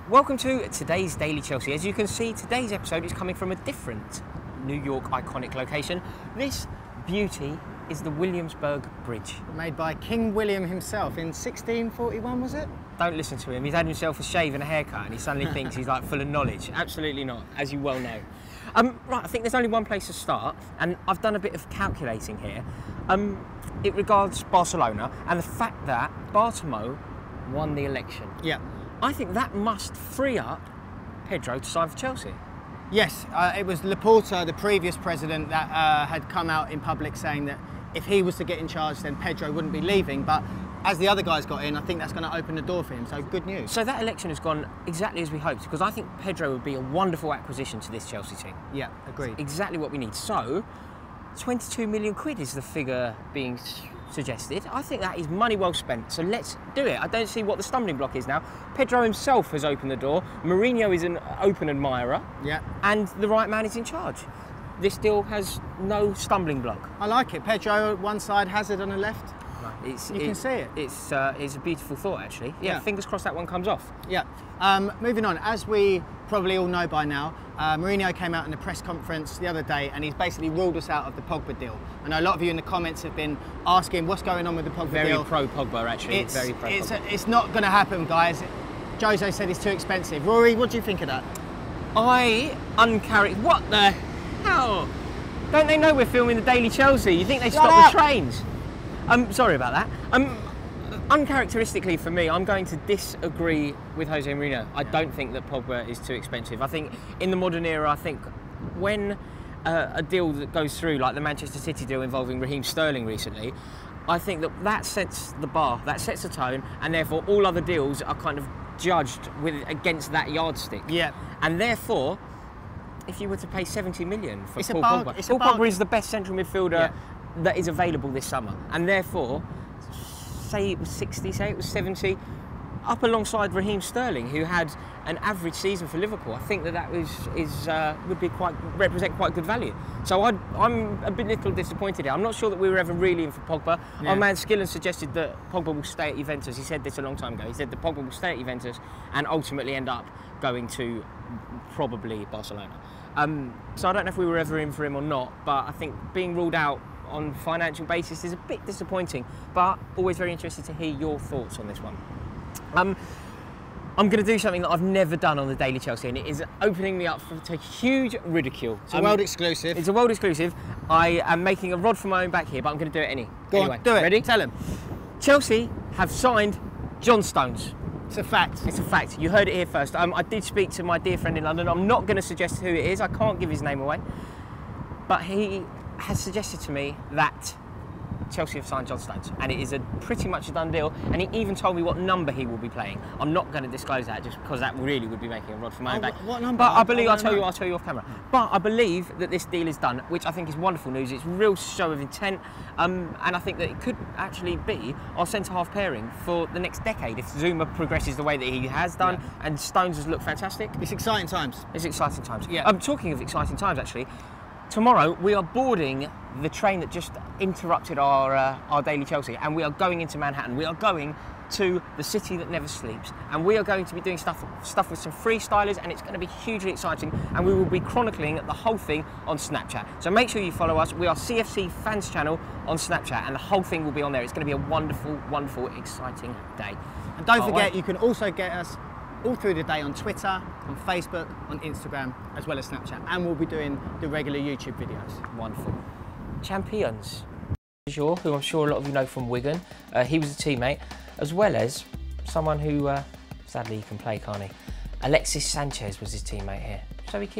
Welcome to today's Daily Chelsea. As you can see, today's episode is coming from a different New York iconic location. This beauty is the Williamsburg Bridge. Made by King William himself in 1641, was it? Don't listen to him. He's had himself a shave and a haircut and he suddenly thinks he's like full of knowledge. Absolutely not, as you well know. Right, I think there's only one place to start, and I've done a bit of calculating here. It regards Barcelona and the fact that Bartomeu won the election. Yeah. I think that must free up Pedro to sign for Chelsea. Yes, it was Laporta, the previous president, that had come out in public saying that if he was to get in charge, then Pedro wouldn't be leaving. But as the other guys got in, I think that's going to open the door for him. So good news. So that election has gone exactly as we hoped, because I think Pedro would be a wonderful acquisition to this Chelsea team. Yeah, agreed. It's exactly what we need. So 22 million quid is the figure being suggested. I think that is money well spent, so let's do it. I don't see what the stumbling block is now. Pedro himself has opened the door. Mourinho is an open admirer. Yeah. And the right man is in charge. This deal has no stumbling block. I like it. Pedro on one side, Hazard on the left. You can see it. It's a beautiful thought, actually. Yeah, fingers crossed that one comes off. Yeah. Moving on, as we probably all know by now, Mourinho came out in the press conference the other day and he's basically ruled us out of the Pogba deal. I know a lot of you in the comments have been asking what's going on with the Pogba deal. Very pro Pogba, actually. Very pro Pogba. It's not going to happen, guys. Jose said it's too expensive. Rory, what do you think of that? What the hell? Don't they know we're filming the Daily Chelsea? You think they Shut stop up. the trains? Sorry about that. Uncharacteristically for me, I'm going to disagree with Jose Mourinho. I don't think that Pogba is too expensive. I think in the modern era, I think when a deal that goes through, like the Manchester City deal involving Raheem Sterling recently, I think that sets the bar, that sets the tone, and therefore all other deals are kind of judged against that yardstick. Yeah. And therefore, if you were to pay 70 million for It's Paul a Pogba, it's Paul a bargain. Pogba is the best central midfielder that is available this summer, and therefore, say it was 60, say it was 70, up alongside Raheem Sterling, who had an average season for Liverpool. I think that would be represent quite good value. So I'm a little disappointed here. I'm not sure that we were ever really in for Pogba. Yeah. Our man Skillen suggested that Pogba will stay at Juventus. He said this a long time ago. He said that Pogba will stay at Juventus and ultimately end up going to probably Barcelona. So I don't know if we were ever in for him or not, but I think being ruled out on financial basis is a bit disappointing, but always very interested to hear your thoughts on this one. I'm going to do something that I've never done on the Daily Chelsea, and it is opening me up to huge ridicule. It's a world exclusive. It's a world exclusive. I am making a rod for my own back here, but I'm going to do it anyway. Go on, do it. Ready? Tell him. Chelsea have signed John Stones. It's a fact. It's a fact. You heard it here first. I did speak to my dear friend in London. I'm not going to suggest who it is. I can't give his name away. But he has suggested to me that Chelsea have signed John Stones, and it is pretty much a done deal, and he even told me what number he will be playing. I'm not going to disclose that just because that really would be making a rod for my own back. What number? But I believe I'll tell you off camera. But I believe that this deal is done, which I think is wonderful news. It's a real show of intent, and I think that it could actually be our centre-half pairing for the next decade if Zuma progresses the way that he has done, and Stones has looked fantastic. It's exciting times. It's exciting times. Yeah. Talking of exciting times, actually, tomorrow we are boarding the train that just interrupted our Daily Chelsea, and we are going into Manhattan. We are going to the city that never sleeps, and we are going to be doing stuff with some freestylers, and it's going to be hugely exciting, and we will be chronicling the whole thing on Snapchat. So make sure you follow us. We are CFC_Fans_Channel on Snapchat, and the whole thing will be on there. It's going to be a wonderful, wonderful, exciting day. And don't forget, you can also get us all through the day on Twitter, on Facebook, on Instagram, as well as Snapchat, and we'll be doing the regular YouTube videos. Wonderful. Champions, who I'm sure a lot of you know from Wigan. He was a teammate, as well as someone who, sadly he can play, can't he? Alexis Sanchez was his teammate here. So he keeps